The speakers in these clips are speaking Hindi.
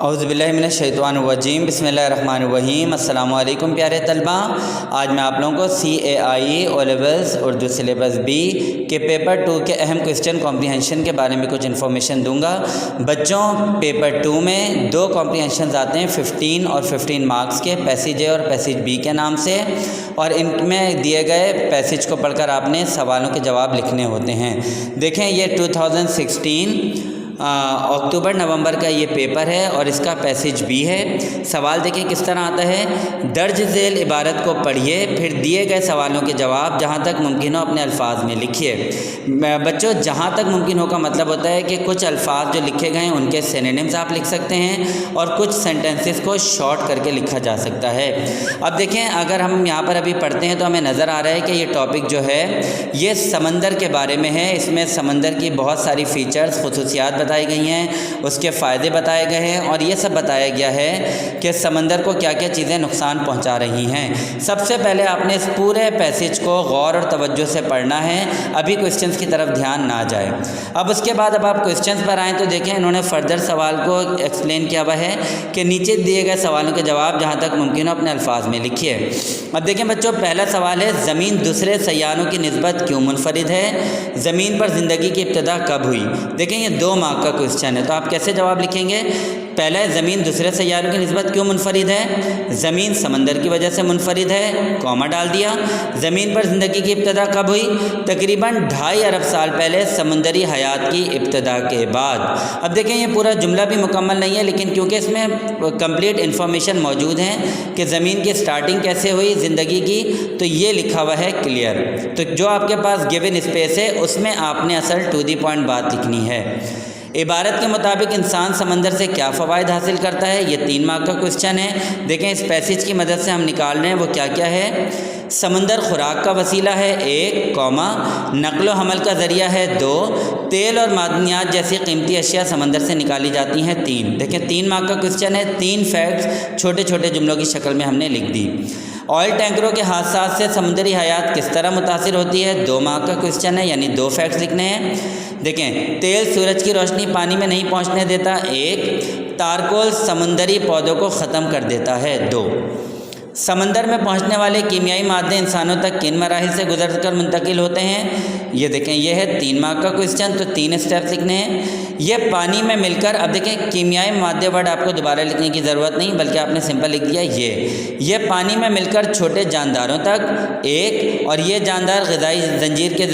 औज़ुबिल्लाहिमिनश्शैतानिर्रजीम बिस्मिल्लाहिर्रहमानिर्रहीम। अस्सलामु अलैकुम प्यारे तलबा। आज मैं आप लोगों को CAIE O levels Urdu syllabus B के पेपर 2 के अहम क्वेश्चन कॉम्प्रीहेंशन के बारे में कुछ इन्फॉर्मेशन दूंगा। बच्चों, पेपर 2 में 2 कॉम्प्रीहेंशन आते हैं 15 और 15 मार्क्स के, पैसेज ए और पैसेज B के नाम से, और इनमें दिए गए पैसेज को पढ़कर आपने सवालों के जवाब लिखने होते हैं। देखें, ये 2016 अक्टूबर नवंबर का ये पेपर है और इसका पैसेज B है। सवाल देखिए किस तरह आता है। दर्ज झेल इबारत को पढ़िए, फिर दिए गए सवालों के जवाब जहाँ तक मुमकिन हो अपने अल्फाज में लिखिए। बच्चों, जहाँ तक मुमकिन हो का मतलब होता है कि कुछ अल्फाज जो लिखे गए हैं उनके सिनोनिम्स आप लिख सकते हैं और कुछ सेंटेंसेस को शॉर्ट करके लिखा जा सकता है। अब देखें, अगर हम यहाँ पर अभी पढ़ते हैं तो हमें नज़र आ रहा है कि ये टॉपिक जो है ये समंदर के बारे में है। इसमें समंदर की बहुत सारी फ़ीचर्स, खुसूसियात बताई गई हैं, उसके फ़ायदे बताए गए हैं और ये सब बताया गया है कि समंदर को क्या क्या चीज़ें नुकसान पहुंचा रही हैं। सबसे पहले आपने इस पूरे पैसेज को गौर और तवज्जो से पढ़ना है, अभी क्वेश्चंस की तरफ ध्यान ना जाए। अब उसके बाद अब आप क्वेश्चंस पर आएँ तो देखें, इन्होंने फर्दर सवाल को एक्सप्लेन किया हुआ है कि नीचे दिए गए सवालों के जवाब जहाँ तक मुमकिन हो अपने अल्फाज में लिखिए। अब देखें बच्चों, पहला सवाल है, ज़मीन दूसरे सयानों की निस्बत क्यों मुनफरिद है? ज़मीन पर ज़िंदगी की इब्तिदा कब हुई? देखें, ये 2 मार्क का क्वेश्चन है, तो आप कैसे जवाब लिखेंगे? पहला है, ज़मीन दूसरे सैयारों की निस्बत क्यों मुनफरिद है? ज़मीन समंदर की वजह से मुनफरिद है, कॉमा डाल दिया। ज़मीन पर ज़िंदगी की इब्तिदा कब हुई? तकरीबन 2.5 अरब साल पहले समुंदरी हयात की इब्तिदा के बाद। अब देखें, ये पूरा जुमला भी मुकम्मल नहीं है, लेकिन क्योंकि इसमें कंप्लीट इन्फॉर्मेशन मौजूद है कि ज़मीन की स्टार्टिंग कैसे हुई ज़िंदगी की, तो ये लिखा हुआ है क्लियर। तो जो आपके पास गिवन स्पेस है उसमें आपने असल टू दी पॉइंट बात लिखनी है। इबारत के मुताबिक इंसान समंदर से क्या फ़वाइद हासिल करता है? ये 3 मार्क का क्वेश्चन है। देखें, इस पैसेज की मदद से हम निकाल रहे हैं वो क्या क्या है। समंदर खुराक का वसीला है 1, नकलो हमल का ज़रिया है 2, तेल और मादनियात जैसी कीमती अशिया समंदर से निकाली जाती हैं 3। देखें, 3 मार्क का क्वेश्चन है। 3 फैक्ट्स छोटे छोटे जुमलों की शक्ल में हमने लिख दी। ऑयल टैंकरों के हादसात से समुद्री हयात किस तरह मुतासिर होती है? 2 मार्क का क्वेश्चन है, यानी 2 फैक्ट्स लिखने हैं। देखें, तेल सूरज की रोशनी पानी में नहीं पहुंचने देता 1, तारकोल समुंदरी पौधों को ख़त्म कर देता है 2। समंदर में पहुंचने वाले कीमियाई मादे इंसानों तक किन मराहिल से गुजर कर मुंतकिल होते हैं? ये देखें, ये है 3 मार्क का क्वेश्चन, तो 3 स्टेप्स लिखने हैं। ये पानी में मिलकर, अब देखें कीमियाई मादे वर्ड आपको दोबारा लिखने की ज़रूरत नहीं, बल्कि आपने सिंपल लिख दिया ये पानी में मिलकर छोटे जानदारों तक 1, और ये जानदार ग़िज़ाई ज़ंजीर के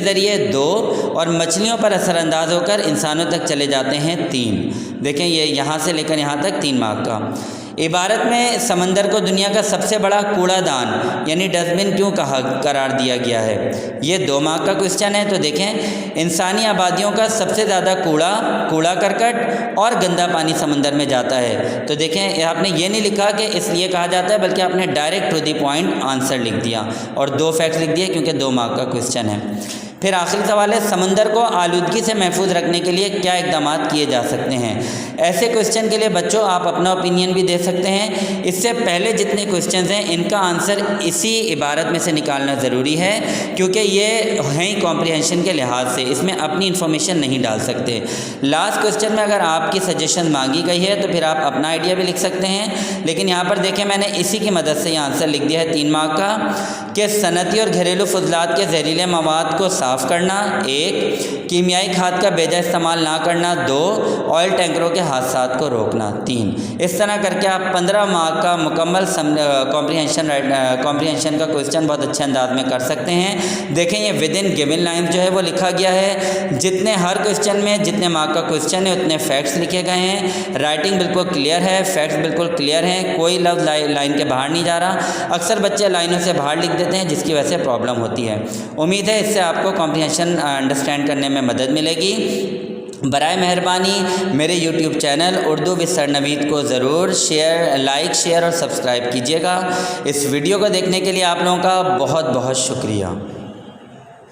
ज़रिए 2, और मछलियों पर असरअंदाज होकर इंसानों तक चले जाते हैं 3। देखें, ये यहाँ से लेकर यहाँ तक 3 मार्क का। इबारत में समंदर को दुनिया का सबसे बड़ा कूड़ादान यानी डस्टबिन क्यों करार दिया गया है? ये 2 मार्क का क्वेश्चन है। तो देखें, इंसानी आबादियों का सबसे ज़्यादा कूड़ा करकट और गंदा पानी समंदर में जाता है। तो देखें, आपने ये नहीं लिखा कि इसलिए कहा जाता है, बल्कि आपने direct to the point answer लिख दिया और 2 फैक्ट्स लिख दिए क्योंकि 2 मार्क का क्वेश्चन है। फिर आखिरी सवाल है, समंदर को आलूदगी से महफूज रखने के लिए क्या इकदाम किए जा सकते हैं? ऐसे क्वेश्चन के लिए बच्चों आप अपना ओपिनियन भी दे सकते हैं। इससे पहले जितने क्वेश्चंस हैं इनका आंसर इसी इबारत में से निकालना ज़रूरी है, क्योंकि ये हैं ही कॉम्प्रीहेंशन के लिहाज से, इसमें अपनी इन्फॉर्मेशन नहीं डाल सकते। लास्ट क्वेश्चन में अगर आपकी सजेशन मांगी गई है तो फिर आप अपना आइडिया भी लिख सकते हैं, लेकिन यहाँ पर देखें, मैंने इसी की मदद से ये आंसर लिख दिया है 3 मार्क का कि सनती और घरेलू फजलात के जहरीले मवाद को साफ़ करना 1, कीमियाई खाद का बेजा इस्तेमाल ना करना 2, ऑयल टैंकरों के हादसात को रोकना 3। इस तरह करके आप 15 मार्क का मुकम्मल कॉम्प्रीहेंशन का क्वेश्चन बहुत अच्छे अंदाज में कर सकते हैं। देखें, ये विद इन गिवन लाइन जो है वो लिखा गया है। जितने हर क्वेश्चन में जितने मार्क का क्वेश्चन है उतने फैक्ट्स लिखे गए हैं। राइटिंग बिल्कुल क्लियर है, फैक्ट्स बिल्कुल क्लियर हैं, कोई लफ्ज़ लाइन के बाहर नहीं जा रहा। अक्सर बच्चे लाइनों से बाहर लिख देते हैं, जिसकी वजह से प्रॉब्लम होती है। उम्मीद है इससे आपको कॉम्प्रीहेंशन अंडरस्टैंड करने में मदद मिलेगी। बराए मेहरबानी मेरे YouTube channel Urdu with sir Naveed को ज़रूर लाइक, शेयर और सब्सक्राइब कीजिएगा। इस वीडियो को देखने के लिए आप लोगों का बहुत बहुत शुक्रिया।